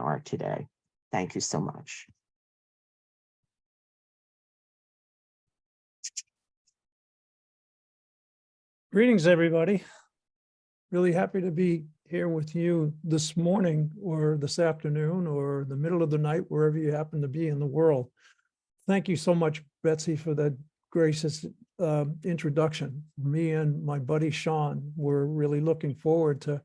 webinar today. Thank you so much. Greetings, everybody. Really happy to be here with you this morning or this afternoon or the middle of the night, wherever you happen to be in the world. Thank you so much, Betsy, for that gracious introduction. Me and my buddy Sean, we're really looking forward to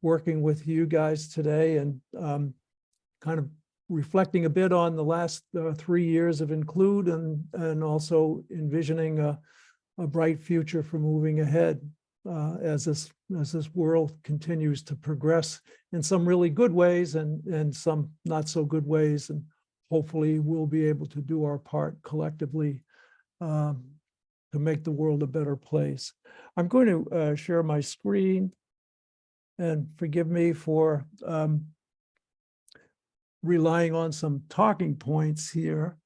working with you guys today and kind of reflecting a bit on the last 3 years of Include and also envisioning a bright future for moving ahead as this world continues to progress in some really good ways and some not so good ways. And hopefully we'll be able to do our part collectively to make the world a better place. I'm going to share my screen, and forgive me for relying on some talking points here.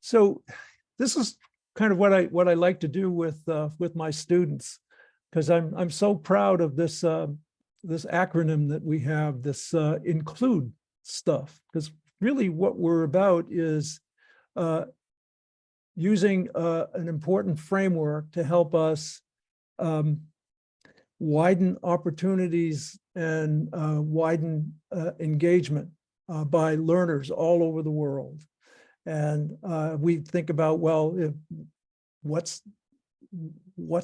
So this is kind of what I like to do with my students, because I'm so proud of this this acronym that we have, this Include stuff, because really what we're about is using an important framework to help us widen opportunities and widen engagement by learners all over the world. And we think about, well, what's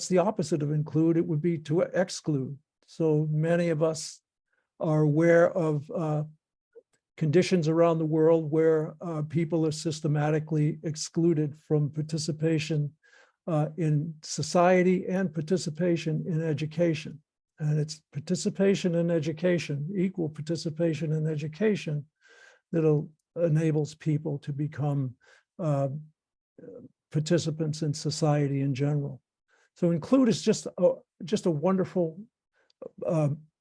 the opposite of include? It would be to exclude. So many of us are aware of conditions around the world where people are systematically excluded from participation in society and participation in education. And it's participation in education, equal participation in education, that'll enables people to become participants in society in general. So Include is just a wonderful,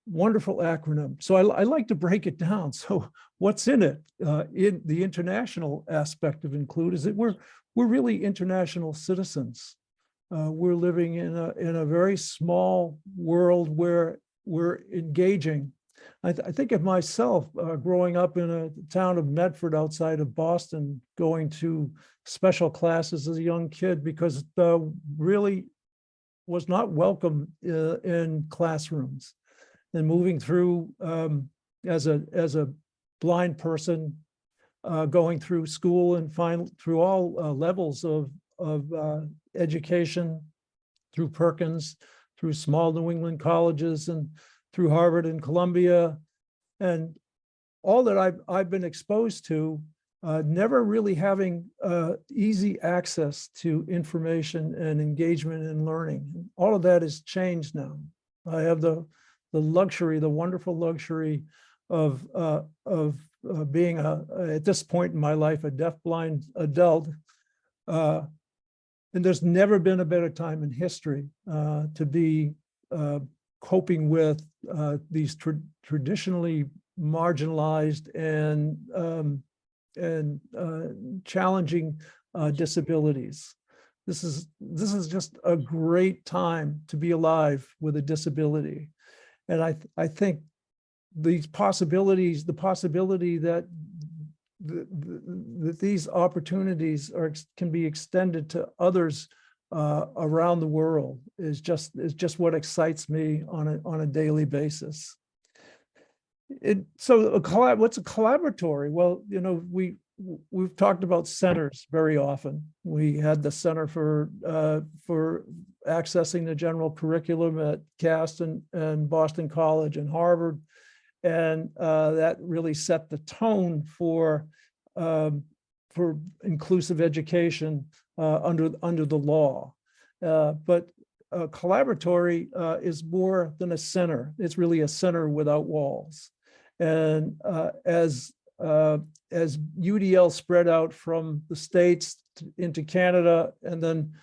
wonderful acronym. So I like to break it down. So what's in it? In the international aspect of Include is that we're really international citizens. We're living in a very small world where we're engaging. I think of myself growing up in a town of Medford outside of Boston, going to special classes as a young kid because it really was not welcome in classrooms. And moving through as a blind person, going through school and through all levels of education, through Perkins, through small New England colleges, and through Harvard and Columbia, and all that I've been exposed to, never really having easy access to information and engagement and learning. All of that has changed now. I have the luxury, the wonderful luxury of being at this point in my life, a deafblind adult. And there's never been a better time in history to be coping with these traditionally marginalized and challenging disabilities. This is just a great time to be alive with a disability, and I think these possibilities, the possibility that that these opportunities can be extended to others around the world is just what excites me on a daily basis. So what's a collaboratory? Well, you know, we've talked about centers very often. We had the Center for Accessing the General Curriculum at Cast and Boston College and Harvard, and that really set the tone for inclusive education under the law. But a collaboratory is more than a center. It's really a center without walls. And as UDL spread out from the States into Canada and then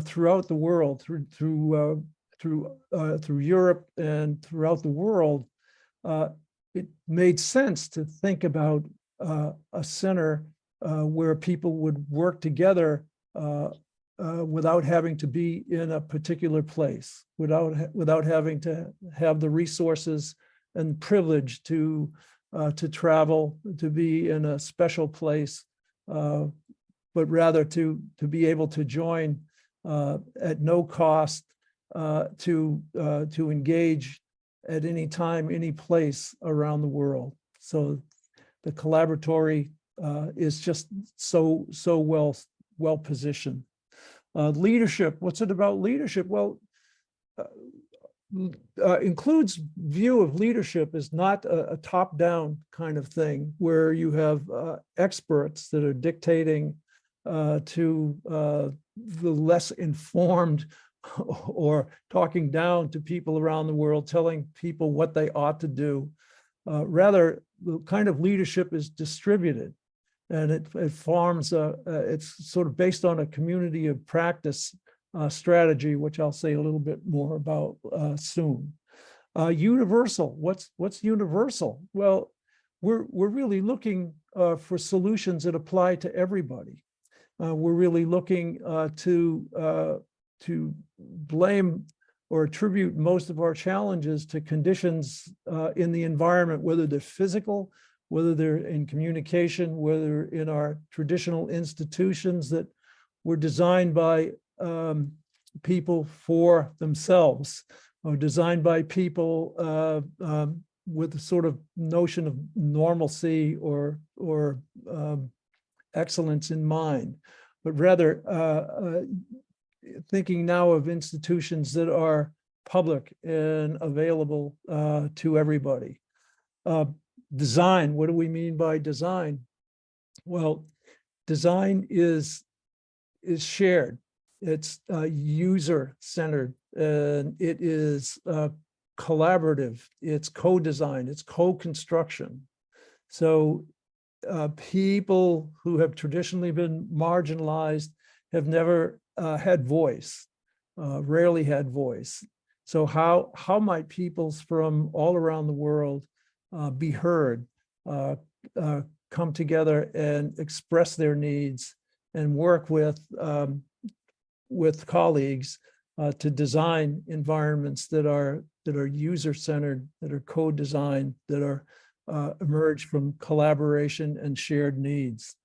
throughout the world, through Europe and throughout the world, it made sense to think about a center where people would work together without having to be in a particular place, without having to have the resources and privilege to travel, to be in a special place, but rather to be able to join at no cost, to engage at any time, any place around the world. So the collaboratory is just so well positioned. Leadership, what's it about leadership? Well, includes view of leadership is not a top-down kind of thing where you have experts that are dictating to the less informed or talking down to people around the world, telling people what they ought to do. Rather, the kind of leadership is distributed, and it forms it's sort of based on a community of practice strategy, which I'll say a little bit more about soon. Universal, what's universal? Well, we're really looking for solutions that apply to everybody. We're really looking to blame or attribute most of our challenges to conditions in the environment, whether they're physical, whether they're in communication, whether in our traditional institutions that were designed by people for themselves, or designed by people with a sort of notion of normalcy or excellence in mind, but rather thinking now of institutions that are public and available to everybody. Design, what do we mean by design? Well, design is shared. It's user-centered, and it is collaborative. It's co-design, it's co-construction. So people who have traditionally been marginalized have never had voice, rarely had voice. So how might peoples from all around the world be heard, come together and express their needs and work with colleagues to design environments that are user-centered, that are co-designed, that are emerge from collaboration and shared needs.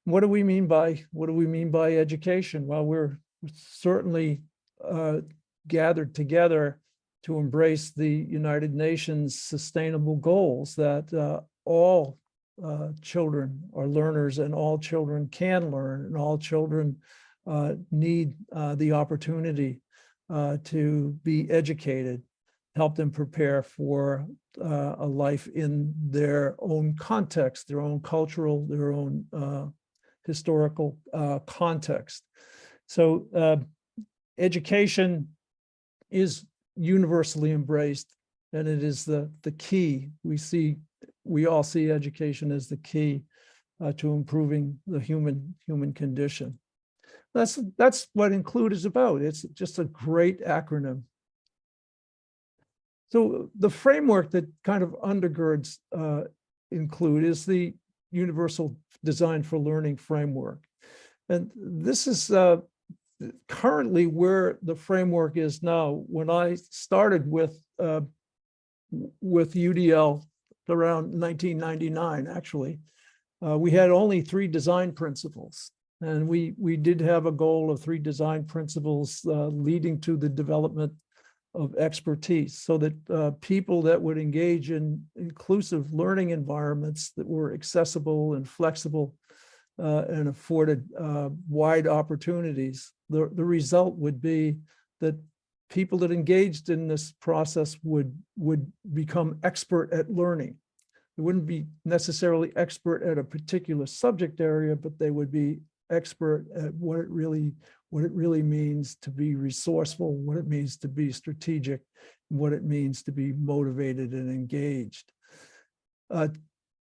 What do we mean by education? Well, we're certainly gathered together to embrace the United Nations sustainable goals that all children are learners, and all children can learn, and all children need the opportunity to be educated, help them prepare for a life in their own context, their own cultural, their own historical context. So education is universally embraced, and it is the key. We all see education as the key to improving the human condition. That's what INCLUDE is about. It's just a great acronym. So the framework that kind of undergirds INCLUDE is the Universal Design for Learning framework. And this is currently where the framework is now. When I started with UDL around 1999, actually, we had only 3 design principles. And we did have a goal of 3 design principles leading to the development of expertise, so that people that would engage in inclusive learning environments that were accessible and flexible and afforded wide opportunities, the result would be that people that engaged in this process would become expert at learning. They wouldn't be necessarily expert at a particular subject area, but they would be expert at what it really means to be resourceful, what it means to be strategic, and what it means to be motivated and engaged.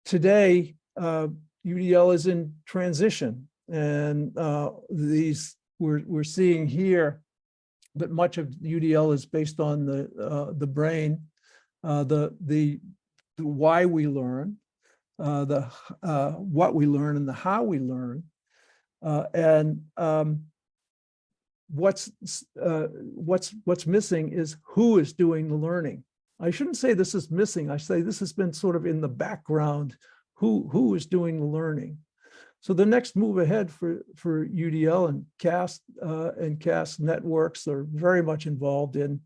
Today, UDL is in transition, and we're seeing here that much of UDL is based on the brain, the why we learn. what we learn and the how we learn. What's missing is who is doing the learning. I shouldn't say this is missing. I say this has been sort of in the background. Who is doing the learning? So the next move ahead for UDL and CAST networks are very much involved in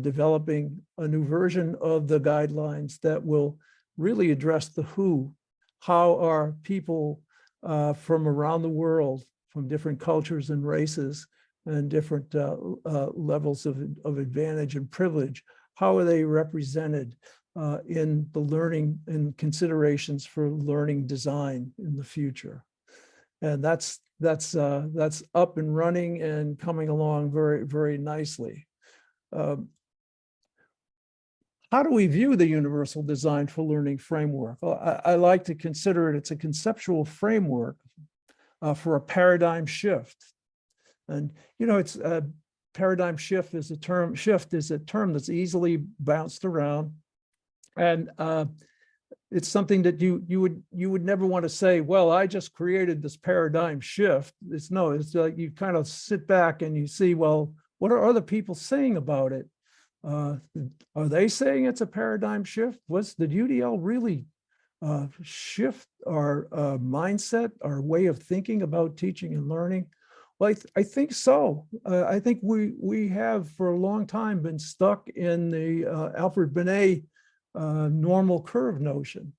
developing a new version of the guidelines that will really address the who. How are people from around the world, from different cultures and races and different levels of advantage and privilege, how are they represented in the learning and considerations for learning design in the future? And that's up and running and coming along very, very nicely. How do we view the Universal Design for Learning framework? Well, I like to consider it's a conceptual framework for a paradigm shift. And, it's a paradigm shift is a term that's easily bounced around. And it's something that you would never want to say, well, I just created this paradigm shift. It's like you kind of sit back and you see, well, what are other people saying about it? Are they saying it's a paradigm shift? Did UDL really shift our mindset, our way of thinking about teaching and learning? Well, I think so. I think we have for a long time been stuck in the Alfred Binet normal curve notion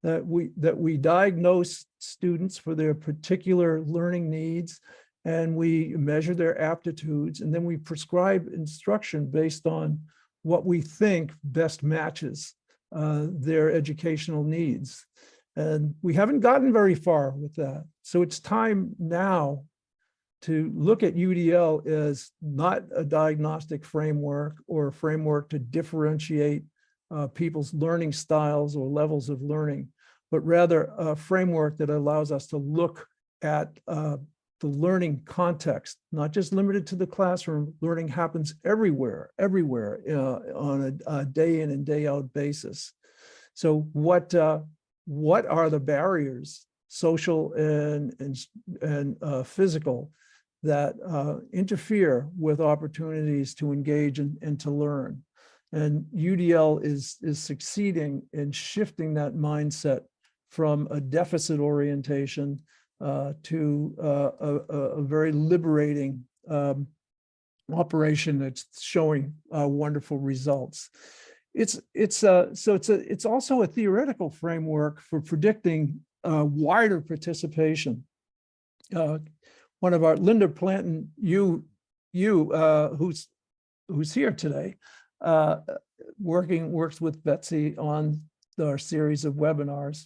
that we diagnose students for their particular learning needs, and we measure their aptitudes, and then we prescribe instruction based on what we think best matches their educational needs. And we haven't gotten very far with that. So it's time now to look at UDL as not a diagnostic framework or a framework to differentiate people's learning styles or levels of learning, but rather a framework that allows us to look at the learning context, not just limited to the classroom. Learning happens everywhere on a day in and day out basis. So what are the barriers, social and physical, that interfere with opportunities to engage and to learn? And UDL is succeeding in shifting that mindset from a deficit orientation to a very liberating operation that's showing wonderful results. It's also a theoretical framework for predicting wider participation. One of our Linda Planton, who's here today, works with Betsy on our series of webinars.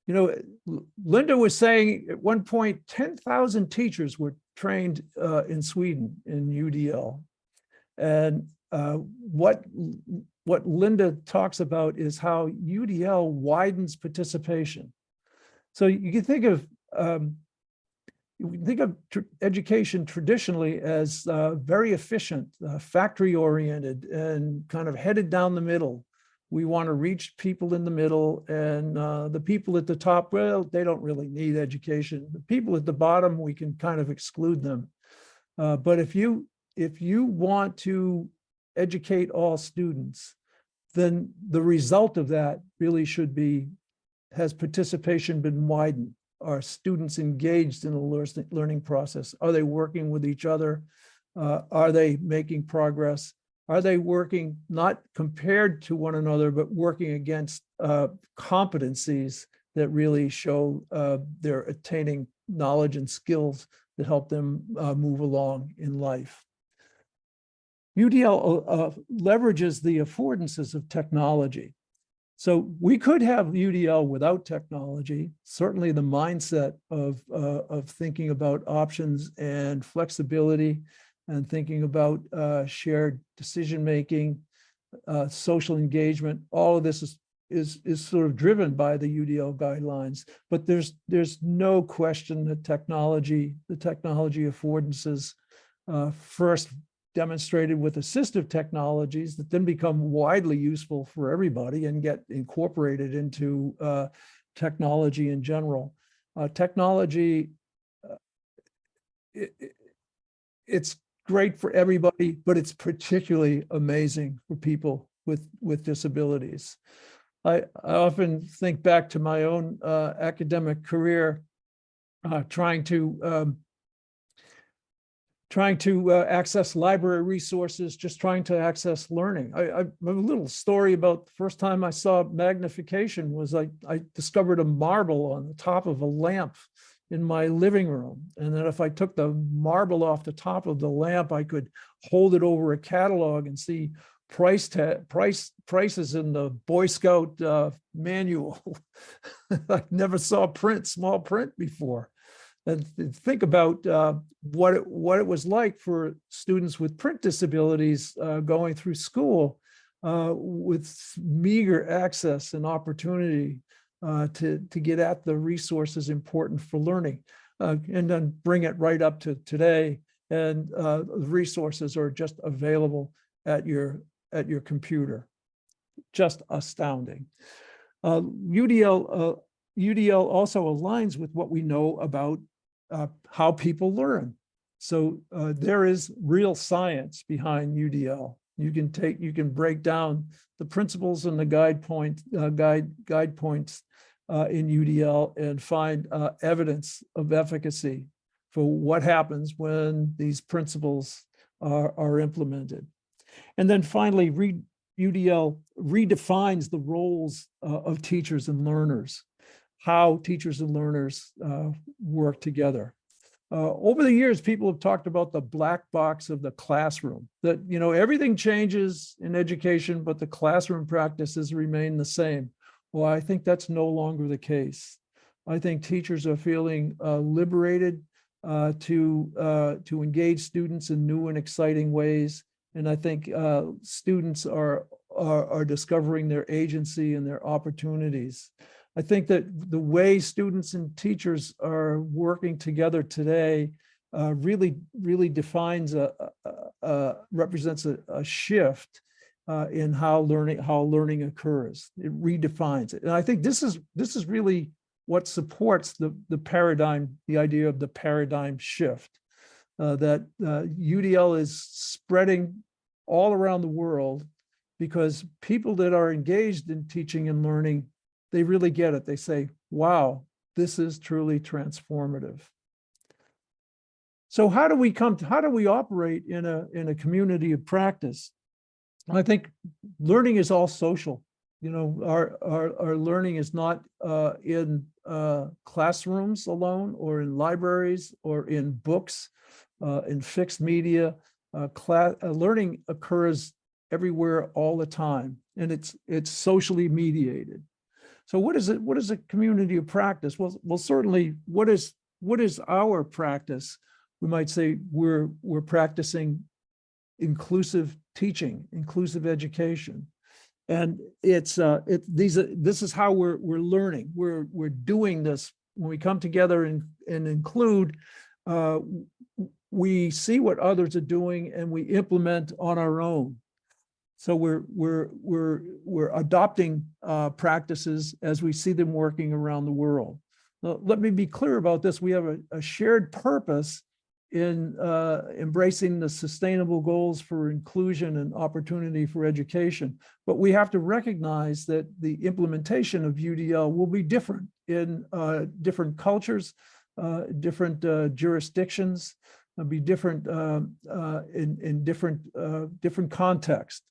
Linda was saying at one point, 10,000 teachers were trained in Sweden in UDL. And what Linda talks about is how UDL widens participation. So you can think of education traditionally as very efficient, factory-oriented, and kind of headed down the middle. We want to reach people in the middle, and the people at the top, well, they don't really need education. The people at the bottom, we can kind of exclude them. But if you want to educate all students, then the result of that really should be, has participation been widened? Are students engaged in the learning process? Are they working with each other? Are they making progress? Are they working not compared to one another, but working against competencies that really show they're attaining knowledge and skills that help them move along in life? UDL leverages the affordances of technology. So we could have UDL without technology. Certainly the mindset of thinking about options and flexibility and thinking about shared decision-making, social engagement, all of this is sort of driven by the UDL guidelines. But there's no question that the technology affordances first demonstrated with assistive technologies that then become widely useful for everybody and get incorporated into technology in general. Technology, it's great for everybody, but it's particularly amazing for people with disabilities. I often think back to my own academic career, trying to access library resources, just trying to access learning. I have a little story about the first time I saw magnification was I discovered a marble on the top of a lamp in my living room. And then if I took the marble off the top of the lamp, I could hold it over a catalog and see prices in the Boy Scout manual. I never saw small print before. And think about what it was like for students with print disabilities going through school with meager access and opportunity to get at the resources important for learning, and then bring it right up to today. And the resources are just available at your computer. Just astounding. UDL also aligns with what we know about how people learn. So there is real science behind UDL. You can break down the principles and the guide points in UDL and find evidence of efficacy for what happens when these principles are implemented. And then finally, UDL redefines the roles of teachers and learners, how teachers and learners work together. Over the years, people have talked about the black box of the classroom, that, you know, everything changes in education, but the classroom practices remain the same. Well, I think that's no longer the case. I think teachers are feeling liberated to engage students in new and exciting ways. And I think students are discovering their agency and their opportunities. I think that the way students and teachers are working together today really defines represents a shift in how learning occurs. It redefines it, and I think this is really what supports the paradigm, the idea of the paradigm shift, that UDL is spreading all around the world because people that are engaged in teaching and learning, they really get it. They say, wow, this is truly transformative. So how do we operate in a community of practice? I think learning is all social. You know, our learning is not in classrooms alone, or in libraries, or in books, in fixed media. Learning occurs everywhere all the time, and it's socially mediated. So what is it? What is a community of practice? Well, certainly, what is our practice? We might say we're practicing inclusive teaching, inclusive education, and this is how we're learning. We're doing this when we come together and include. We see what others are doing and we implement on our own. So we're adopting practices as we see them working around the world. Now, let me be clear about this. We have a shared purpose in embracing the sustainable goals for inclusion and opportunity for education. But we have to recognize that the implementation of UDL will be different in different cultures, different jurisdictions, be different in different contexts.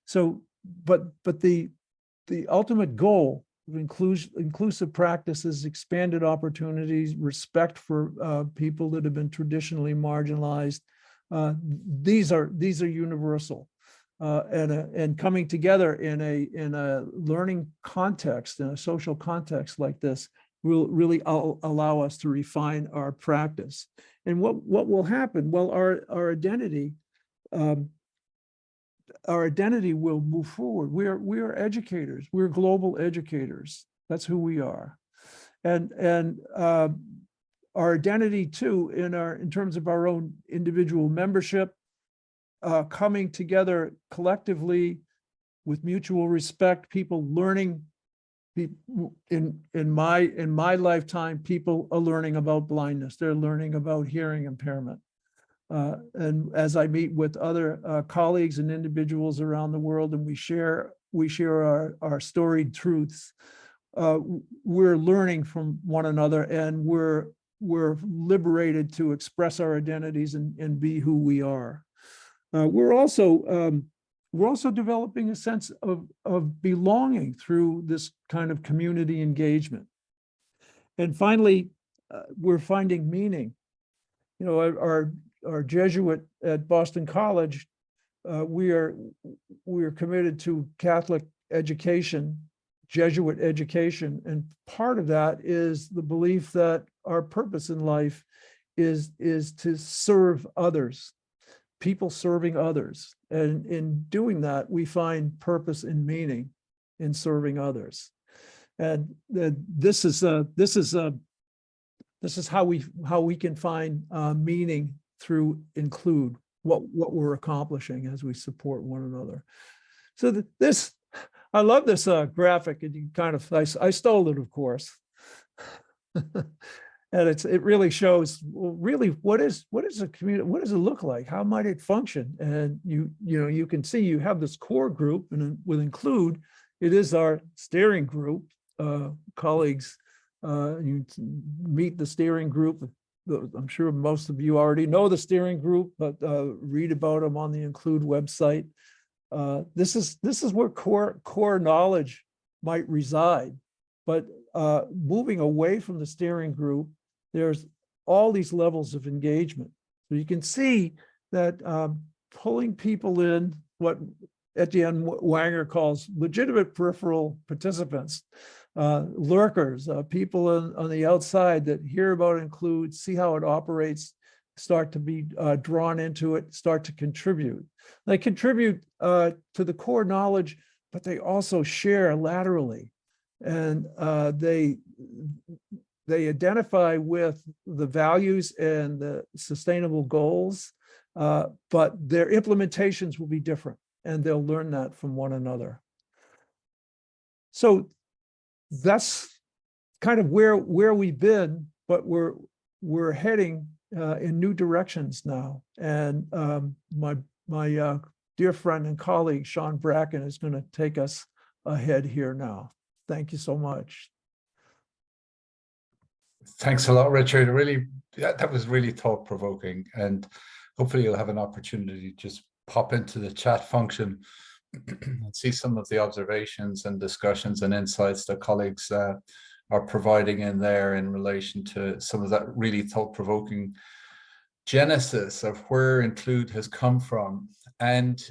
So, but the ultimate goal of inclusive practices, expanded opportunities, respect for people that have been traditionally marginalized. These are universal, and coming together in a learning context, in a social context like this, will really allow us to refine our practice. And what will happen? Well, our identity. Our identity will move forward. We are educators. We're global educators. That's who we are, and our identity too in terms of our own individual membership, coming together collectively with mutual respect, people learning. In my lifetime, people are learning about blindness. They're learning about hearing impairment. And as I meet with other colleagues and individuals around the world, and we share our storied truths, we're learning from one another, and we're liberated to express our identities and be who we are. We're also developing a sense of belonging through this kind of community engagement. And finally, we're finding meaning. You know, our Jesuit at Boston College, we are committed to Catholic education, Jesuit education, and part of that is the belief that our purpose in life is to serve others, people serving others, and in doing that, we find purpose and meaning in serving others. And this is how we can find meaning through include what we're accomplishing as we support one another. So I love this graphic, and you kind of I stole it, of course. And it really shows, well, really what is a community, what does it look like, how might it function? And you can see you have this core group, and with include, it is our steering group colleagues. You meet the steering group. I'm sure most of you already know the steering group, but read about them on the Include website. This is where core knowledge might reside, but moving away from the steering group, there's all these levels of engagement. So you can see that pulling people in, what Etienne Wanger calls legitimate peripheral participants, lurkers, people on the outside that hear about Include, see how it operates, start to be drawn into it, start to contribute. They contribute to the core knowledge, but they also share laterally, and they identify with the values and the sustainable goals, but their implementations will be different, and they'll learn that from one another. So that's kind of where we've been, but we're heading in new directions now. And my dear friend and colleague, Sean Bracken, is going to take us ahead here now. Thank you so much. Thanks a lot, Richard. That was really thought-provoking, and hopefully you'll have an opportunity to just pop into the chat function and see some of the observations and discussions and insights that colleagues are providing in there in relation to some of that really thought-provoking genesis of where Include has come from and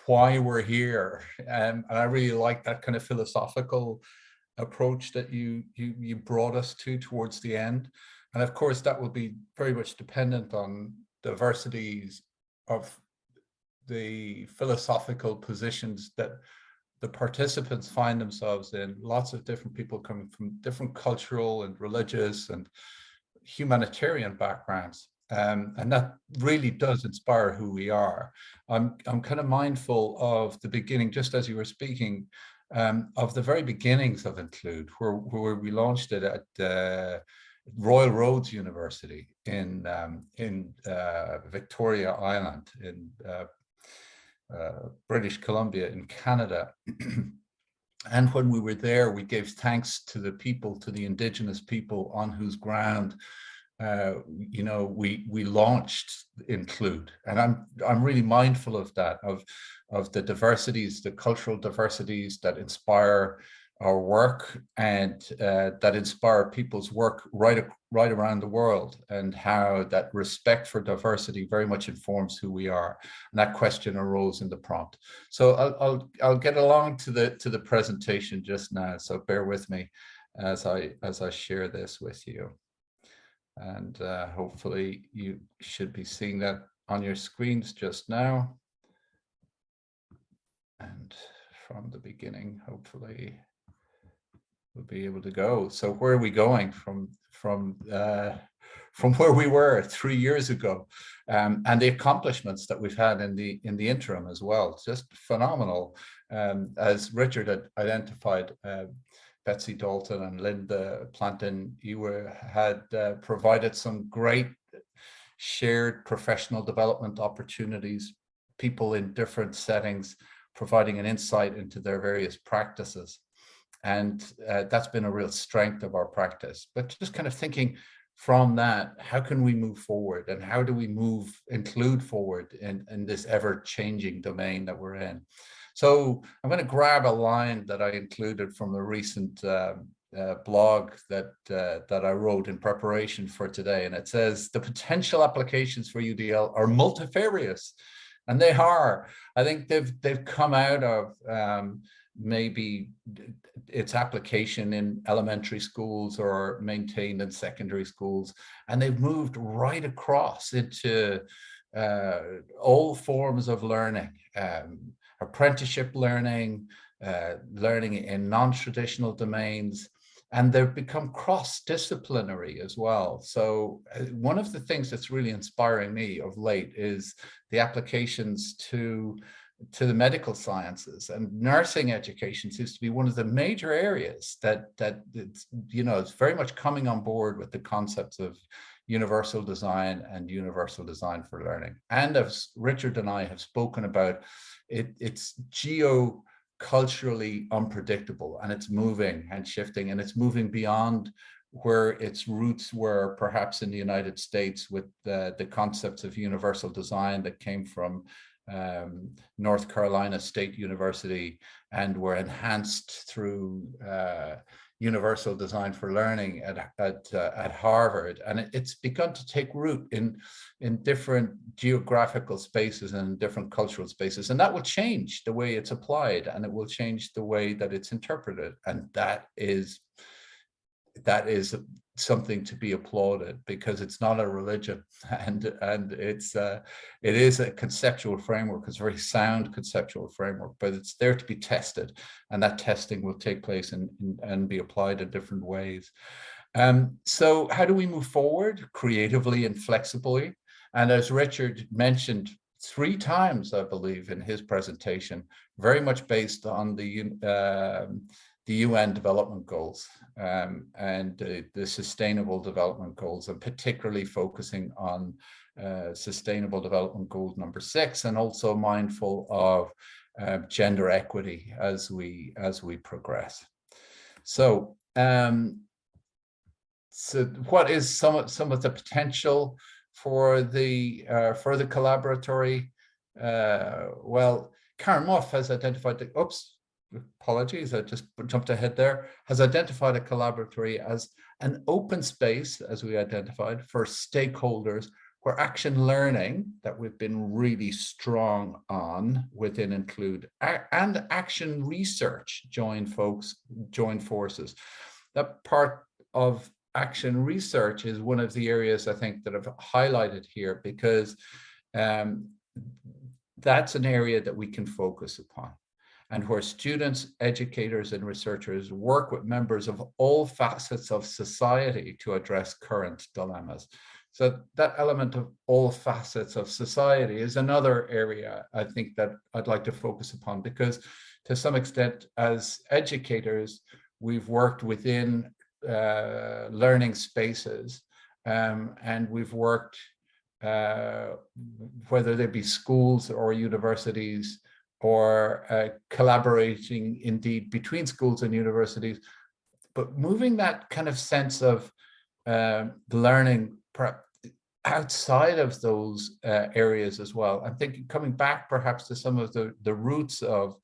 why we're here. And I really like that kind of philosophical approach that you brought us to towards the end. And of course, that will be very much dependent on diversities of the philosophical positions that the participants find themselves in. Lots of different people coming from different cultural and religious and humanitarian backgrounds. And that really does inspire who we are. I'm kind of mindful of the beginning, just as you were speaking, of the very beginnings of Include, where we launched it at Royal Roads University in Victoria Island in British Columbia in Canada. And when we were there, we gave thanks to the people, to the Indigenous people on whose ground we launched Include. And I'm really mindful of that, of the diversities, the cultural diversities that inspire our work and that inspire people's work right around the world, and how that respect for diversity very much informs who we are. And that question arose in the prompt. So I'll get along to the presentation just now. So bear with me as I share this with you. And hopefully you should be seeing that on your screens just now. And from the beginning, hopefully we'll be able to go. So where are we going from from where we were 3 years ago, and the accomplishments that we've had in the interim as well. Just phenomenal. As Richard had identified, Betsy Dalton and Linda Plantin, had provided some great shared professional development opportunities, people in different settings providing an insight into their various practices. And that's been a real strength of our practice. But just kind of thinking from that, how can we move forward, and how do we include forward in this ever-changing domain that we're in? So I'm going to grab a line that I included from the recent blog that I wrote in preparation for today, and it says, the potential applications for UDL are multifarious, and they are. I think they've come out of maybe its application in elementary schools or maintained in secondary schools, and they've moved right across into all forms of learning, apprenticeship learning, learning in non-traditional domains, and they've become cross-disciplinary as well. So one of the things that's really inspiring me of late is the applications to the medical sciences, and nursing education seems to be one of the major areas that it's, it's very much coming on board with the concepts of universal design and universal design for learning. And as Richard and I have spoken about, it's geo-culturally unpredictable, and it's moving and shifting, and it's moving beyond where its roots were perhaps in the United States with the concepts of universal design that came from North Carolina State University and were enhanced through universal design for learning at Harvard. And it's begun to take root in different geographical spaces and different cultural spaces. And that will change the way it's applied, and it will change the way that it's interpreted. And that is something to be applauded, because it's not a religion, and it is a conceptual framework. It's a very sound conceptual framework, but it's there to be tested, and that testing will take place and be applied in different ways. So how do we move forward creatively and flexibly? And as Richard mentioned 3 times, I believe, in his presentation, very much based on the UN Development Goals and the Sustainable Development Goals, and particularly focusing on Sustainable Development Goal number 6, and also mindful of gender equity as we progress. So, what is some of the potential for the collaboratory? Well, Karen Mouffe has identified apologies, I just jumped ahead there, has identified a collaboratory as an open space, as we identified, for stakeholders, where action learning, that we've been really strong on within Include, and action research join forces. That part of action research is one of the areas I think that I've highlighted here, because that's an area that we can focus upon, and where students, educators, and researchers work with members of all facets of society to address current dilemmas. So that element of all facets of society is another area I think that I'd like to focus upon, because to some extent, as educators, we've worked within learning spaces, and we've worked, whether they be schools or universities, or collaborating indeed between schools and universities, but moving that kind of sense of learning outside of those areas as well. I'm thinking, coming back perhaps to some of the roots of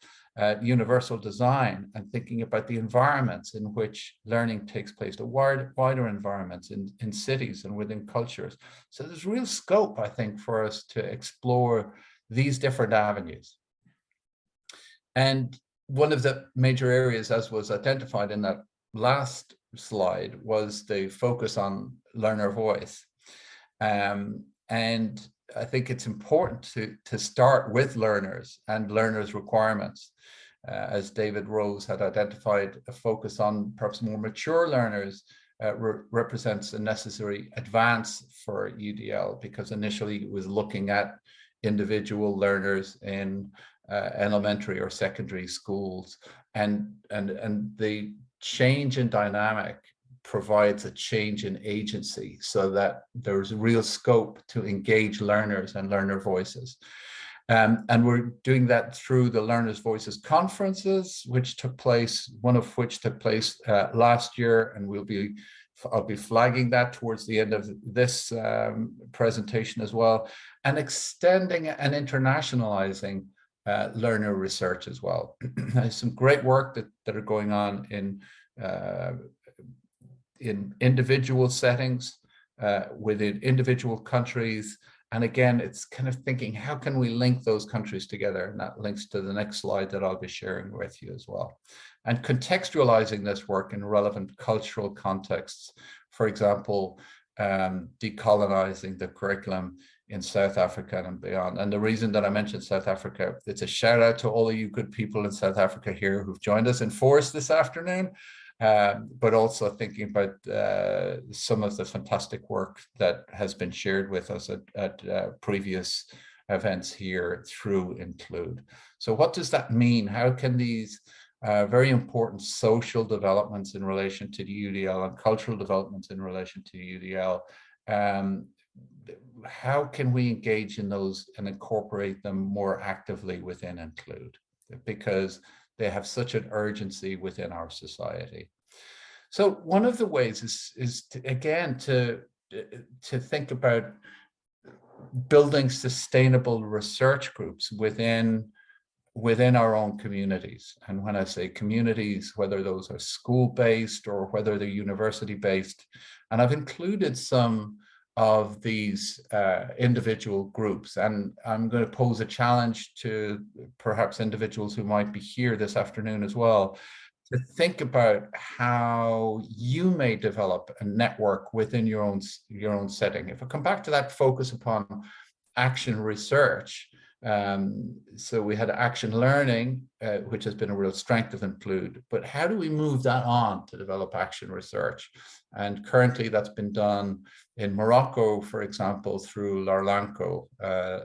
universal design, and thinking about the environments in which learning takes place, the wider environments in cities and within cultures. So there's real scope, I think, for us to explore these different avenues. And one of the major areas, as was identified in that last slide, was the focus on learner voice. And I think it's important to start with learners and learners' requirements. As David Rose had identified, a focus on perhaps more mature learners represents a necessary advance for UDL, because initially it was looking at individual learners in elementary or secondary schools, and the change in dynamic provides a change in agency, so that there's real scope to engage learners and learner voices. And we're doing that through the Learners' Voices conferences, which took place, one of which took place last year, and I'll be flagging that towards the end of this presentation as well, and extending and internationalizing learner research as well. There's some great work that are going on in individual settings, within individual countries. And again, it's kind of thinking, how can we link those countries together? And that links to the next slide that I'll be sharing with you as well. And contextualizing this work in relevant cultural contexts. For example, decolonizing the curriculum in South Africa and beyond. And the reason that I mentioned South Africa, it's a shout out to all of you good people in South Africa here who've joined us in force this afternoon. But also thinking about some of the fantastic work that has been shared with us at previous events here through Include. So what does that mean? How can these very important social developments in relation to the UDL and cultural developments in relation to UDL, how can we engage in those and incorporate them more actively within Include? Because they have such an urgency within our society. So one of the ways is to think about building sustainable research groups within our own communities. And when I say communities, whether those are school-based or whether they're university-based, and I've included some of these individual groups. And I'm going to pose a challenge to perhaps individuals who might be here this afternoon as well, to think about how you may develop a network within your own setting. If I come back to that focus upon action research, so we had action learning, which has been a real strength of Include, but how do we move that on to develop action research? And currently that's been done in Morocco, for example, through l'Arlanco,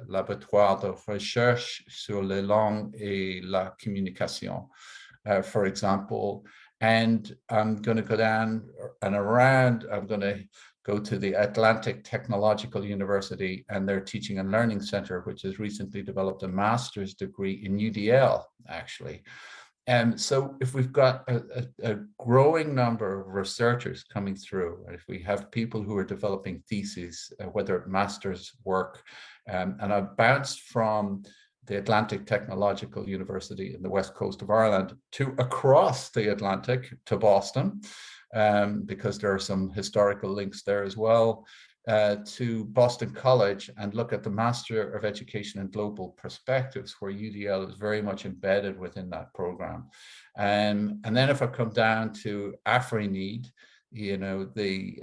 Laboratoire de Recherche sur les langues et la communication, for example. And I'm going to go down and around, I'm going to go to the Atlantic Technological University and their Teaching and Learning Center, which has recently developed a master's degree in UDL, actually. And so if we've got a growing number of researchers coming through, if we have people who are developing theses, whether it's master's work, and I've bounced from the Atlantic Technological University in the west coast of Ireland to across the Atlantic to Boston, because there are some historical links there as well, to Boston College, and look at the Master of Education in Global Perspectives, where UDL is very much embedded within that program. And then if I come down to AfriNEAD, you know, the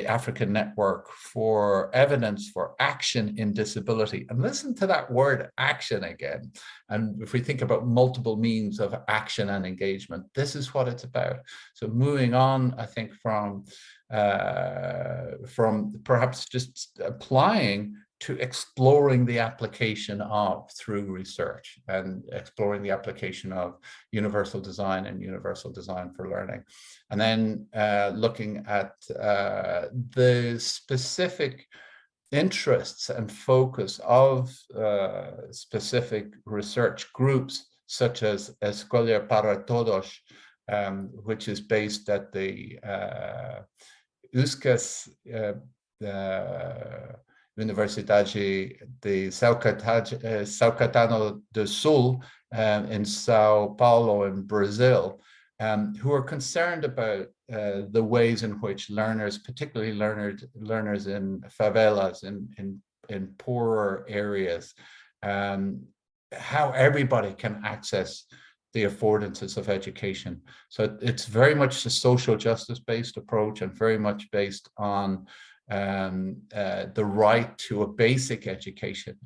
African Network for Evidence for Action in Disability. And listen to that word action again. And if we think about multiple means of action and engagement, this is what it's about. So moving on, I think, from perhaps just applying to exploring the application of through research, and exploring the application of universal design and universal design for learning. And then looking at the specific interests and focus of specific research groups, such as Escola para Todos, which is based at the USCAS, Universidade de São Caetano do Sul in Sao Paulo in Brazil, who are concerned about the ways in which learners, particularly learners in favelas, in poorer areas, how everybody can access the affordances of education. So it's very much a social justice based approach, and very much based on the right to a basic education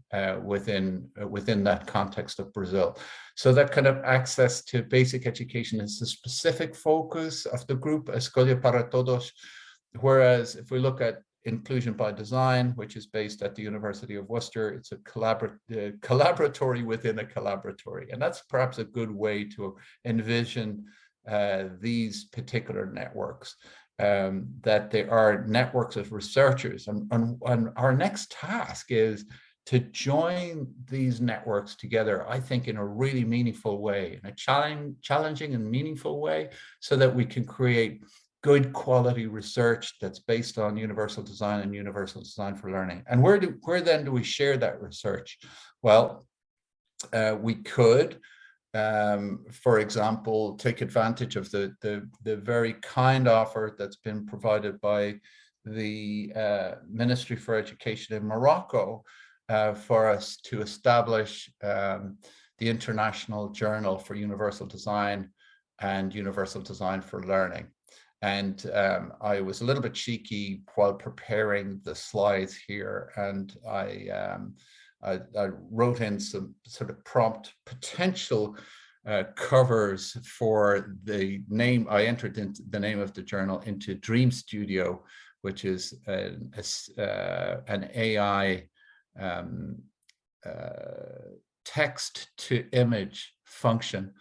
within that context of Brazil. So that kind of access to basic education is the specific focus of the group, Escola para Todos. Whereas if we look at inclusion by design, which is based at the University of Worcester, it's a collaboratory within a collaboratory. And that's perhaps a good way to envision these particular networks. That they are networks of researchers. And our next task is to join these networks together, I think, in a really meaningful way, in a challenging and meaningful way, so that we can create good quality research that's based on universal design and universal design for learning. And where then do we share that research? Well, we could, for example, take advantage of the very kind offer that's been provided by the Ministry for Education in Morocco for us to establish the International Journal for Universal Design and Universal Design for Learning. And I was a little bit cheeky while preparing the slides here, and I wrote in some sort of prompt potential covers for the name. I entered into the name of the journal into Dream Studio, which is an AI text to image function,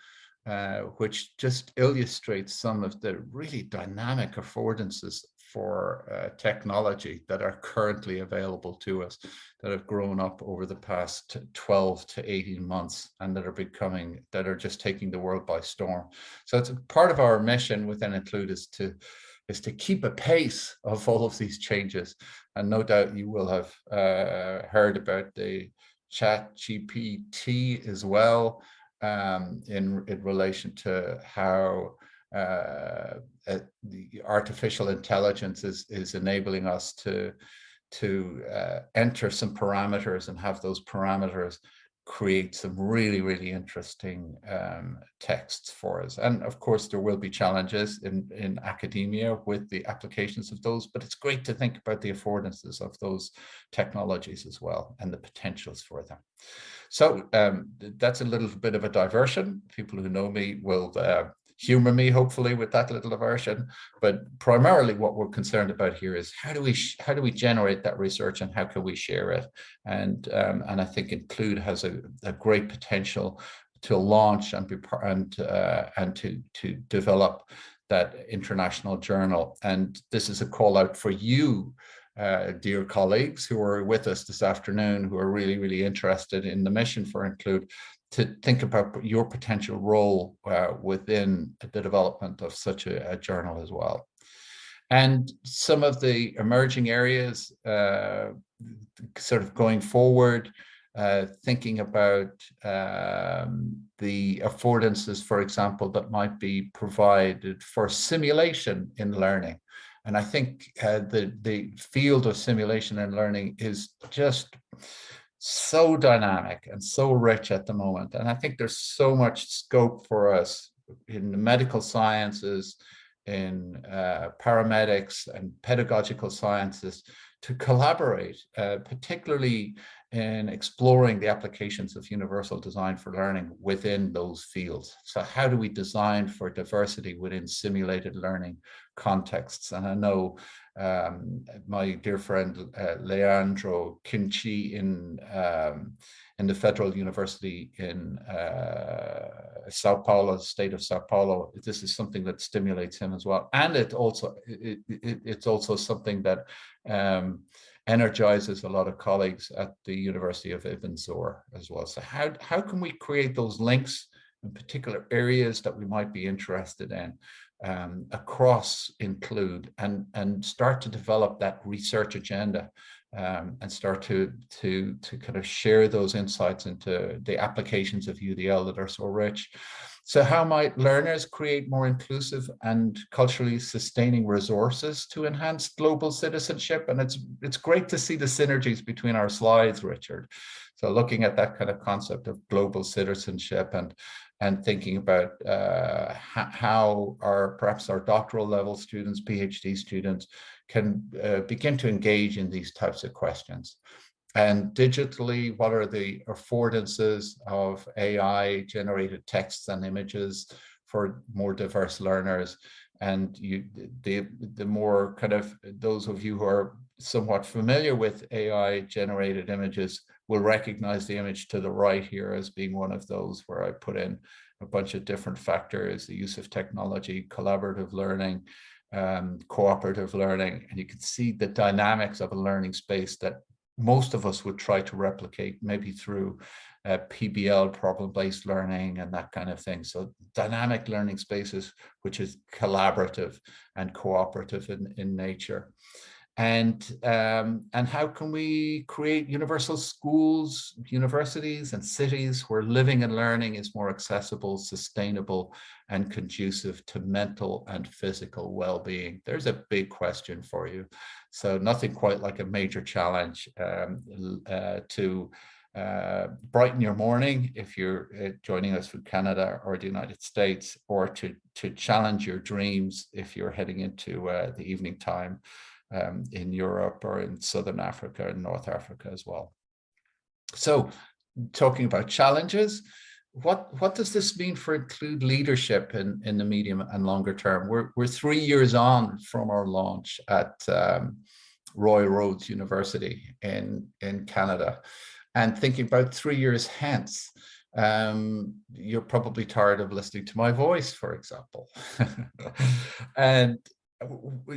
which just illustrates some of the really dynamic affordances for technology that are currently available to us, that have grown up over the past 12 to 18 months and that are just taking the world by storm. So it's a part of our mission within Include is to keep a pace of all of these changes. And no doubt you will have heard about the ChatGPT as well, in relation to how the artificial intelligence is enabling us to enter some parameters and have those parameters create some really, really interesting texts for us. And of course, there will be challenges in academia with the applications of those, but it's great to think about the affordances of those technologies as well and the potentials for them. So that's a little bit of a diversion. People who know me will humor me, hopefully, with that little diversion. But primarily what we're concerned about here is how do we generate that research and how can we share it? And I think Include has a great potential to launch and to develop that international journal. And this is a call out for you, dear colleagues who are with us this afternoon, who are really, really interested in the mission for Include, to think about your potential role within the development of such a journal as well. And some of the emerging areas sort of going forward, thinking about the affordances, for example, that might be provided for simulation in learning. And I think the field of simulation and learning is just so dynamic and so rich at the moment. And I think there's so much scope for us in the medical sciences, in paramedics and pedagogical sciences to collaborate, particularly in exploring the applications of universal design for learning within those fields. So how do we design for diversity within simulated learning contexts? And I know my dear friend Leandro Quinci in the Federal University in Sao Paulo, the state of Sao Paulo, this is something that stimulates him as well. And it's also something that energizes a lot of colleagues at the University of Ibn Zor as well. So how can we create those links in particular areas that we might be interested in across Include and start to develop that research agenda and start to kind of share those insights into the applications of UDL that are so rich. So how might learners create more inclusive and culturally sustaining resources to enhance global citizenship? And it's great to see the synergies between our slides, Richard. So looking at that kind of concept of global citizenship and thinking about how perhaps our doctoral level students, PhD students, can begin to engage in these types of questions. And digitally, what are the affordances of AI generated texts and images for more diverse learners? And the more kind of, those of you who are somewhat familiar with AI generated images will recognize the image to the right here as being one of those where I put in a bunch of different factors, the use of technology, collaborative learning, cooperative learning, and you can see the dynamics of a learning space that most of us would try to replicate, maybe through PBL, problem-based learning, and that kind of thing. So dynamic learning spaces, which is collaborative and cooperative in nature. And how can we create universal schools, universities, and cities where living and learning is more accessible, sustainable, and conducive to mental and physical well-being? There's a big question for you. So nothing quite like a major challenge to brighten your morning if you're joining us from Canada or the United States, or to challenge your dreams if you're heading into the evening time in Europe or in Southern Africa and North Africa as well. So talking about challenges, what does this mean for Include leadership in the medium and longer term? We're 3 years on from our launch at Royal Roads University in Canada, and thinking about 3 years hence. You're probably tired of listening to my voice, for example. And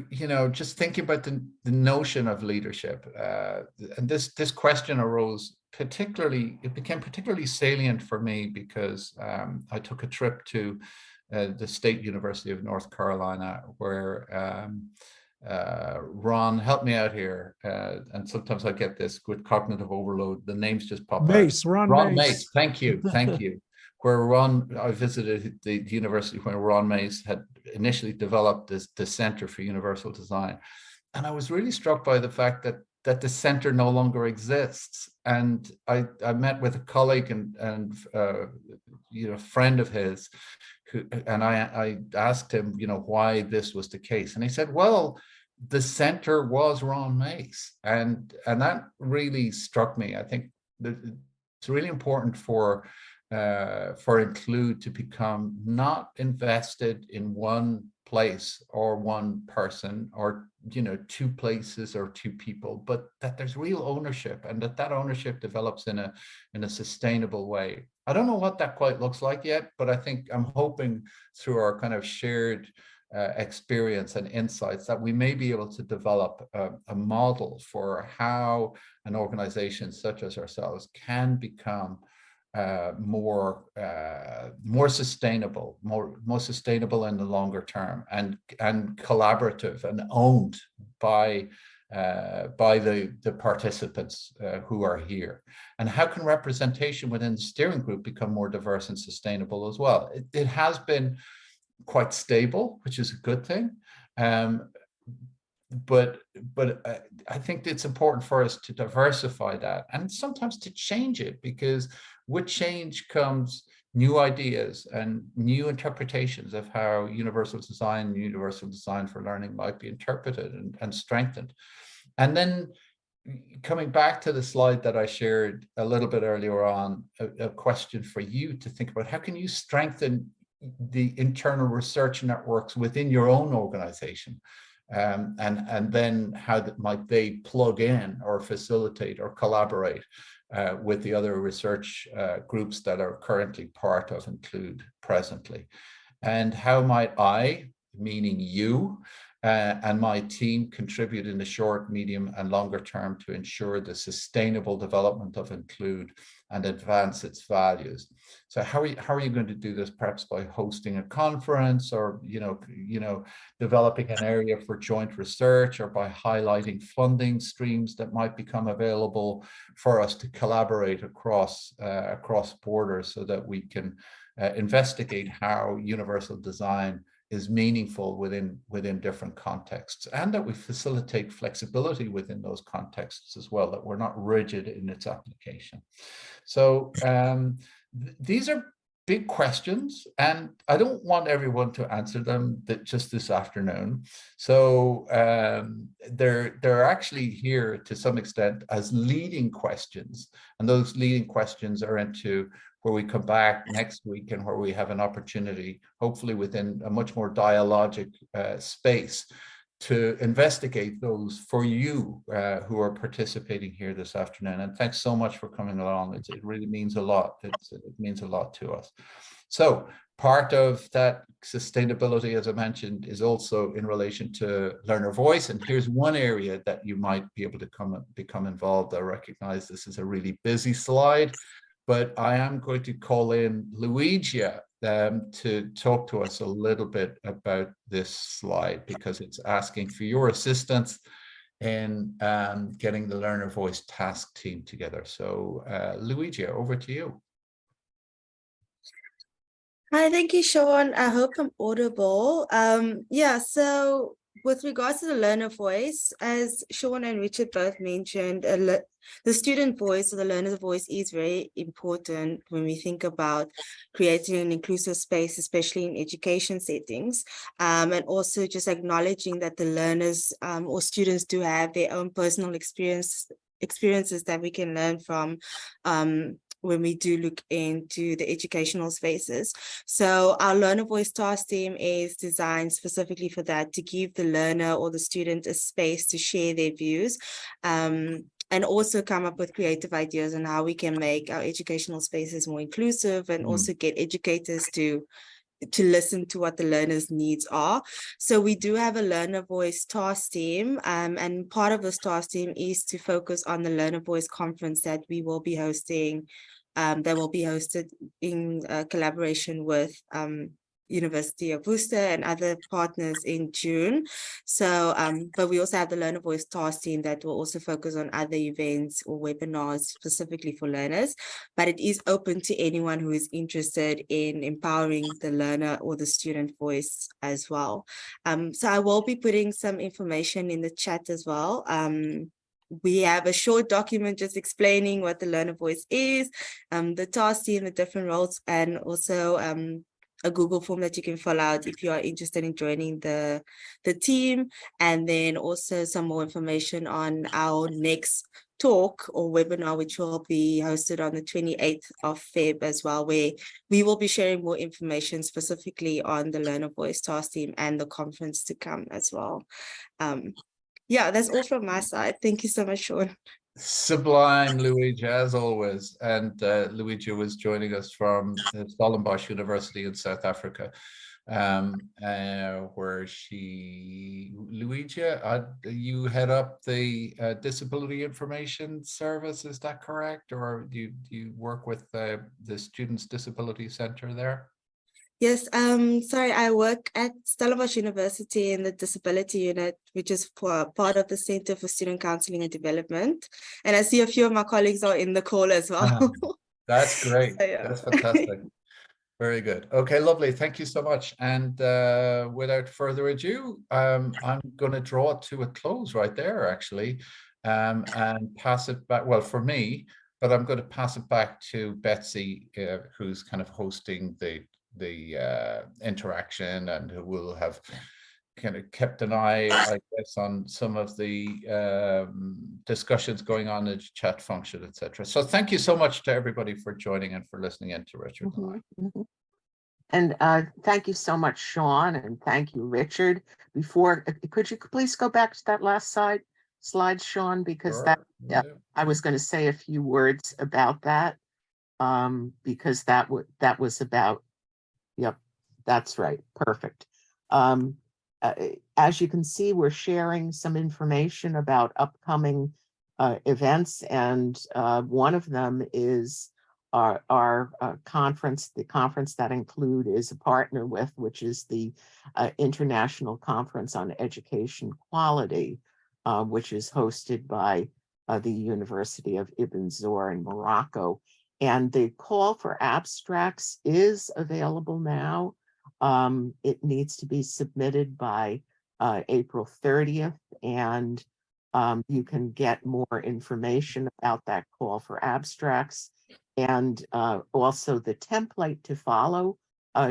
you know, just thinking about the notion of leadership, and this question arose particularly, it became particularly salient for me because I took a trip to the State University of North Carolina, where Ron, help me out here, and sometimes I get this with cognitive overload, the names just pop Mace, out. Ron Mace. Thank you. Where I visited the university where Ron Mace had initially developed the Center for Universal Design. And I was really struck by the fact that the center no longer exists. And I met with a colleague and you know, friend of his, and I asked him, you know, why this was the case. And he said, well, the center was Ron Mace. And that really struck me. I think that it's really important for Include to become not invested in one place or one person, or, you know, two places or two people, but that there's real ownership, and that ownership develops in a sustainable way. I don't know what that quite looks like yet, but I think I'm hoping through our kind of shared experience and insights that we may be able to develop a model for how an organization such as ourselves can become more sustainable, more sustainable in the longer term, and collaborative and owned by the participants who are here. And how can representation within the steering group become more diverse and sustainable as well? It has been quite stable, which is a good thing. But I think it's important for us to diversify that, and sometimes to change it, because with change comes new ideas and new interpretations of how universal design for learning might be interpreted and strengthened. And then coming back to the slide that I shared a little bit earlier on, a question for you to think about: how can you strengthen the internal research networks within your own organization? And then how might they plug in or facilitate or collaborate with the other research groups that are currently part of Include presently? And how might I, meaning you, and my team contribute in the short, medium, and longer term to ensure the sustainable development of Include and advance its values? So how are you going to do this? Perhaps by hosting a conference, or developing an area for joint research, or by highlighting funding streams that might become available for us to collaborate across borders, so that we can investigate how universal design is meaningful within different contexts, and that we facilitate flexibility within those contexts as well, that we're not rigid in its application. So these are big questions, and I don't want everyone to answer them just this afternoon. So they're actually here to some extent as leading questions, and those leading questions are into where we come back next week and where we have an opportunity, hopefully within a much more dialogic space, to investigate those for you who are participating here this afternoon. And thanks so much for coming along. It really means a lot. It means a lot to us. So part of that sustainability, as I mentioned, is also in relation to learner voice. And here's one area that you might be able to become involved. I recognize this is a really busy slide, but I am going to call in Luigia to talk to us a little bit about this slide, because it's asking for your assistance in getting the learner voice task team together. So Luigia, over to you. Hi, thank you, Sean. I hope I'm audible. Yeah, so with regards to the learner voice, as Sean and Richard both mentioned, the student voice or the learner's voice is very important when we think about creating an inclusive space, especially in education settings, and also just acknowledging that the learners or students do have their own personal experiences that we can learn from when we do look into the educational spaces. So our learner voice task team is designed specifically for that, to give the learner or the student a space to share their views, and also come up with creative ideas on how we can make our educational spaces more inclusive, and also get educators to listen to what the learners' needs are. So we do have a learner voice task team, and part of this task team is to focus on the learner voice conference that we will be hosting, that will be hosted in collaboration with University of Worcester and other partners in June. So, but we also have the learner voice task team that will also focus on other events or webinars specifically for learners, but it is open to anyone who is interested in empowering the learner or the student voice as well. So I will be putting some information in the chat as well. We have a short document just explaining what the learner voice is, the task team, the different roles, and also a Google form that you can fill out if you are interested in joining the team, and then also some more information on our next talk or webinar, which will be hosted on the 28th of Feb as well, where we will be sharing more information specifically on the learner voice task team and the conference to come as well. Yeah, that's all from my side. Thank you so much, Sean. Sublime, Luigia, as always. And Luigia was joining us from Stellenbosch University in South Africa, where Luigia, you head up the Disability Information Service, is that correct? Or do you work with the Students' Disability Center there? Yes, sorry, I work at Stellenbosch University in the Disability Unit, which is part of the Center for Student Counseling and Development. And I see a few of my colleagues are in the call as well. That's great. So, yeah. That's fantastic. Very good. Okay, lovely. Thank you so much. And without further ado, I'm going to draw it to a close right there, actually, and pass it back. Well, for me, but I'm going to pass it back to Betsy, who's kind of hosting the interaction, and who will have kind of kept an eye, I guess, on some of the discussions going on in the chat function, etc. So thank you so much to everybody for joining and for listening in to Richard and I. And thank you so much, Sean, and thank you, Richard. Before, could you please go back to that last slide, Sean, because Sure. that, yeah, I was going to say a few words about that, because that was about. Yep, that's right. Perfect. As you can see, we're sharing some information about upcoming events, and one of them is our conference. The conference that Include is a partner with, which is the International Conference on Education Quality, which is hosted by the University of Ibn Zor in Morocco. And the call for abstracts is available now. It needs to be submitted by April 30th, and you can get more information about that call for abstracts and also the template to follow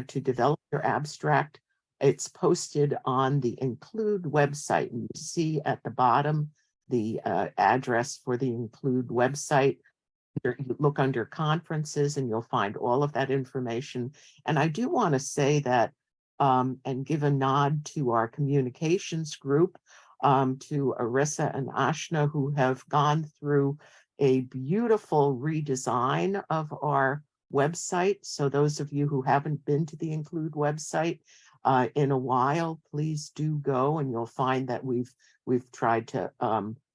to develop your abstract. It's posted on the Include website, and you see at the bottom the address for the Include website. You look under conferences and you'll find all of that information. And I do want to say that and give a nod to our communications group, to Arissa and Ashna, who have gone through a beautiful redesign of our website. So those of you who haven't been to the Include website in a while, please do go, and you'll find that we've tried to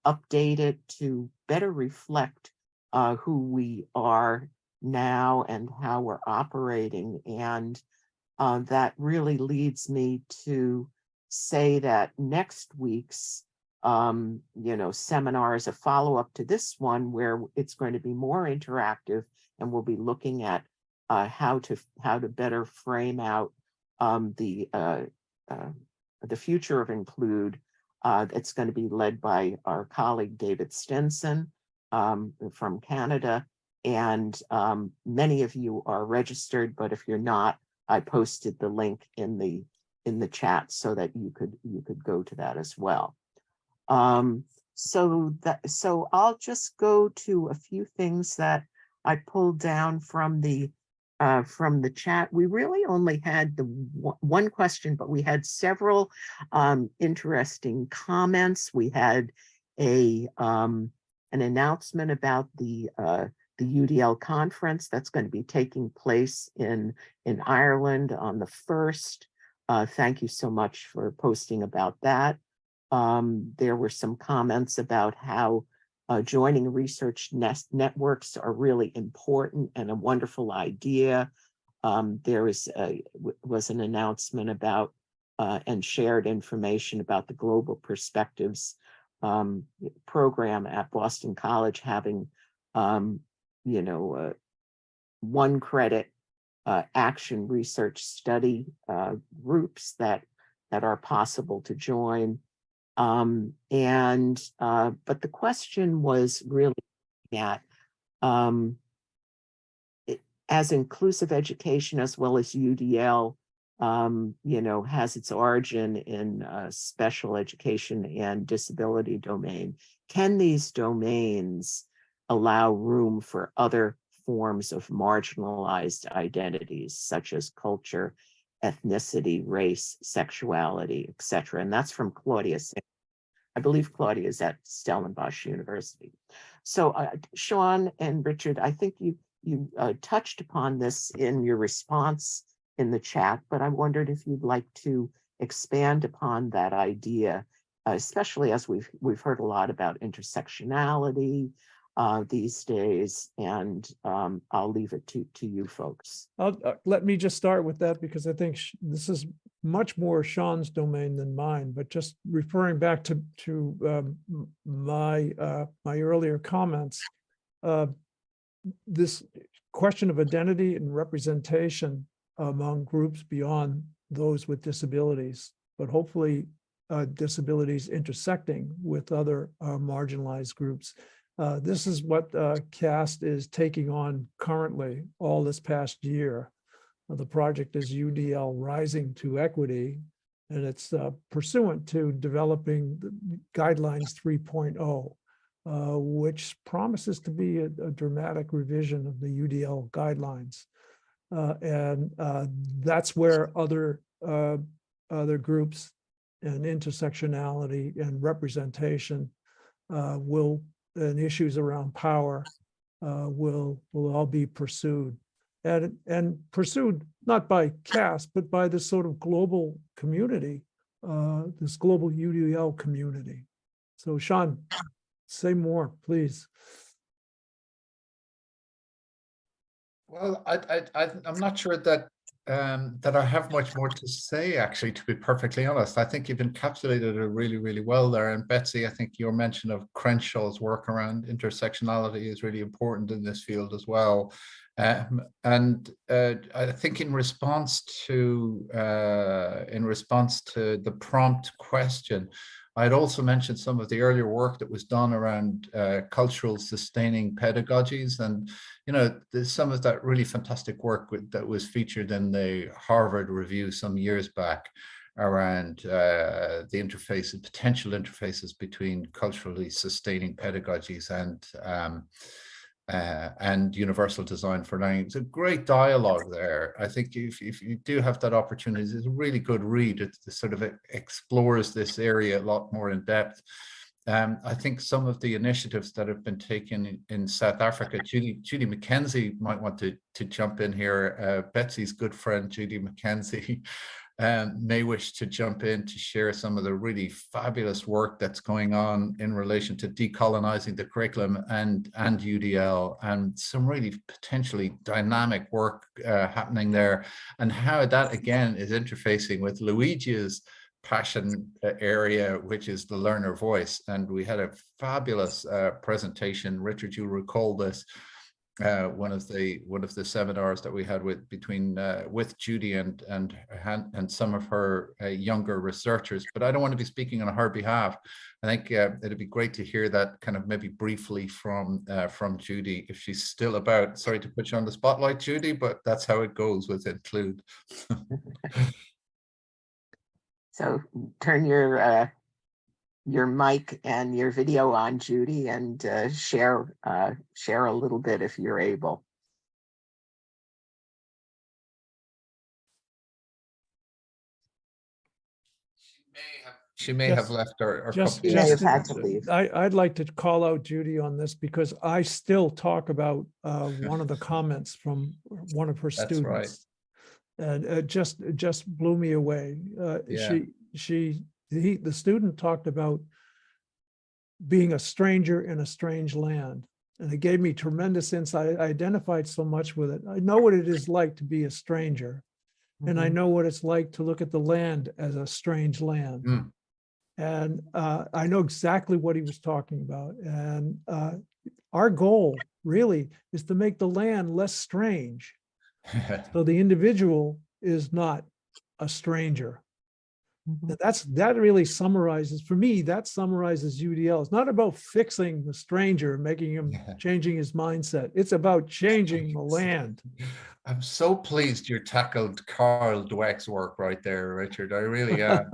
update it to better reflect who we are now and how we're operating. And that really leads me to say that next week's seminar is a follow-up to this one, where it's going to be more interactive, and we'll be looking at how to better frame out the future of Include. It's going to be led by our colleague David Stinson from Canada, and many of you are registered, but if you're not, I posted the link in the chat so that you could go to that as well. So I'll just go to a few things that I pulled down from the chat. We really only had the one question, but we had several interesting comments. We had an announcement about the UDL conference that's going to be taking place in Ireland on the 1st. Thank you so much for posting about that. There were some comments about how joining research networks are really important and a wonderful idea. There was an announcement about and shared information about the Global Perspectives program at Boston College, having 1 credit action research study groups that are possible to join. But the question was really at as inclusive education, as well as UDL, has its origin in special education and disability domain. Can these domains allow room for other forms of marginalized identities, such as culture, ethnicity, race, sexuality, etc.? And that's from Claudia. I believe Claudia is at Stellenbosch University. So Sean and Richard, I think you touched upon this in your response in the chat, but I wondered if you'd like to expand upon that idea, especially as we've heard a lot about intersectionality these days, and I'll leave it to you folks. Let me just start with that, because I think this is much more Sean's domain than mine, but just referring back to my earlier comments, this question of identity and representation among groups beyond those with disabilities, but hopefully disabilities intersecting with other marginalized groups. This is what CAST is taking on currently all this past year. The project is UDL Rising to Equity, and it's pursuant to developing the Guidelines 3.0, which promises to be a dramatic revision of the UDL guidelines. And that's where other groups and intersectionality and representation and issues around power will all be pursued. And pursued not by CAST, but by this sort of global community, this global UDL community. So Sean, say more, please. Well, I'm not sure that that I have much more to say, actually, to be perfectly honest. I think you've encapsulated it really, really well there. And Betsy, I think your mention of Crenshaw's work around intersectionality is really important in this field as well. And I think in response to the prompt question, I'd also mentioned some of the earlier work that was done around cultural sustaining pedagogies, and there's some of that really fantastic work that was featured in the Harvard Review some years back around the interfaces, potential interfaces between culturally sustaining pedagogies and universal design for learning. It's a great dialogue there. I think if you do have that opportunity, it's a really good read. It sort of explores this area a lot more in depth. I think some of the initiatives that have been taken in South Africa, Judy McKenzie might want to jump in here. Betsy's good friend, Judy McKenzie, may wish to jump in to share some of the really fabulous work that's going on in relation to decolonizing the curriculum and UDL, and some really potentially dynamic work happening there, and how that again is interfacing with Luigi's passion area, which is the learner voice. And we had a fabulous presentation. Richard, you'll recall this. One of the seminars that we had with Judy and some of her younger researchers, but I don't want to be speaking on her behalf. I think it'd be great to hear that kind of maybe briefly from Judy, if she's still about. Sorry to put you on the spotlight, Judy, but that's how it goes with Include. So turn your mic and your video on, Judy, and share a little bit if you're able. She may have left our Just, company. She may have just had to leave. I'd like to call out Judy on this because I still talk about one of the comments from one of her That's students. right. And it just blew me away. Yeah. The student talked about being a stranger in a strange land. And it gave me tremendous insight. I identified so much with it. I know what it is like to be a stranger. And I Mhm. know what it's like to look at the land as a strange land. Mm. And I know exactly what he was talking about. And our goal really is to make the land less strange. So the individual is not a stranger. Mhm. That really summarizes, for me, that summarizes UDL. It's not about fixing the stranger, making him, changing his mindset. It's about changing the land. I'm so pleased you tackled Carl Dweck's work right there, Richard. I really am.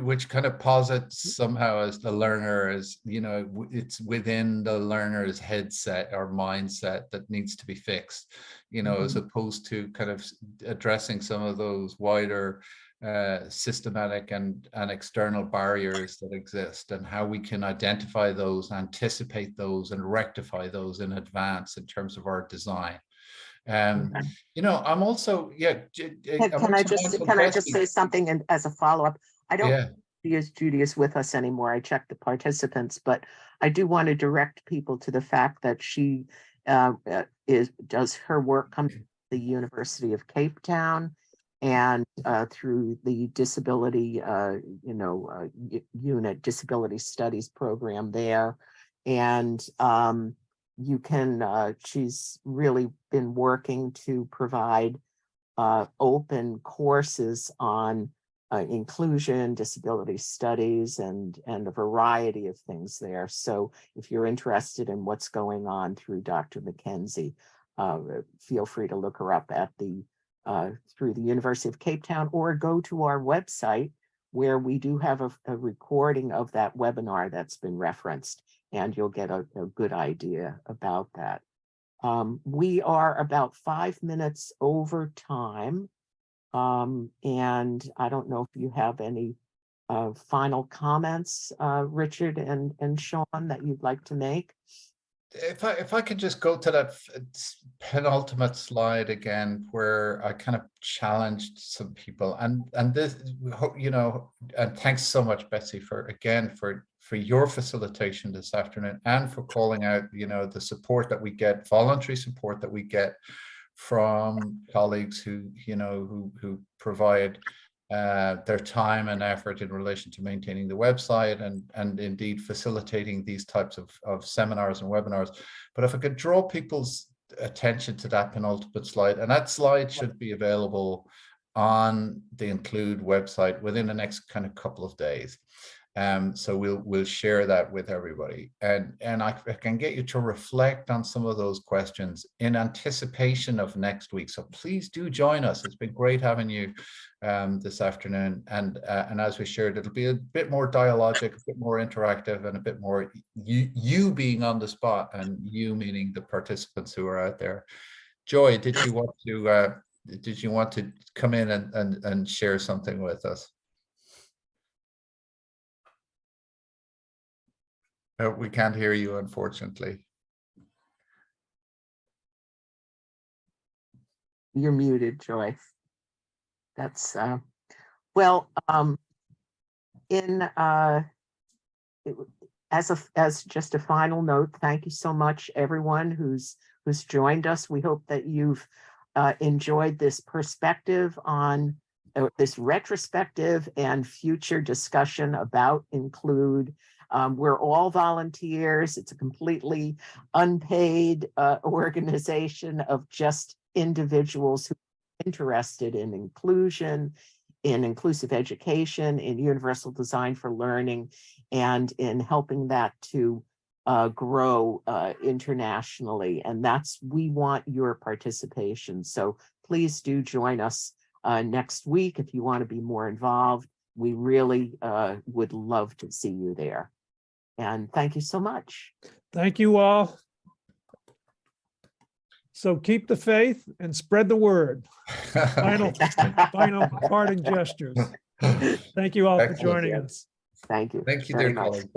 Which kind of posits somehow as the learner as, it's within the learner's headset or mindset that needs to be fixed, as opposed to kind of addressing some of those wider systematic and external barriers that exist, and how we can identify those, anticipate those, and rectify those in advance in terms of our design. I'm also, Can I just say something as a follow-up? I don't see as Judy is with us anymore. I checked the participants, but I do want to direct people to the fact that she does her work come to the University of Cape Town, and through the disability unit disability studies program there. And you can, she's really been working to provide open courses on inclusion, disability studies, and a variety of things there. So if you're interested in what's going on through Dr. McKenzie, feel free to look her up at through the University of Cape Town, or go to our website where we do have a recording of that webinar that's been referenced, and you'll get a good idea about that. We are about 5 minutes over time. And I don't know if you have any final comments, Richard and Sean, that you'd like to make. If I could just go to that penultimate slide again, where I kind of challenged some people, and this, and thanks so much, Betsy, for your facilitation this afternoon, and for calling out, the support that we get, voluntary support that we get from colleagues who provide their time and effort in relation to maintaining the website and indeed facilitating these types of seminars and webinars. But if I could draw people's attention to that penultimate slide, and that slide should be available on the Include website within the next kind of couple of days. So we'll share that with everybody, and I can get you to reflect on some of those questions in anticipation of next week. So please do join us. It's been great having you this afternoon, and as we shared, it'll be a bit more dialogic, a bit more interactive, and a bit more you being on the spot, and you meaning the participants who are out there. Joy, did you want to come in and share something with us? We can't hear you, unfortunately. You're muted, Joy. That's well, as just a final note, thank you so much, everyone who's joined us. We hope that you've enjoyed this perspective on this retrospective and future discussion about Include. We're all volunteers. It's a completely unpaid organization of just individuals who are interested in inclusion, in inclusive education, in universal design for learning, and in helping that to grow internationally. And we want your participation. So please do join us next week if you want to be more involved. We really would love to see you there. And thank you so much. Thank you all. So keep the faith and spread the word. Final parting gestures. Thank you all for Excellent. joining us. Thank you. Thank you, very dear much. colleagues.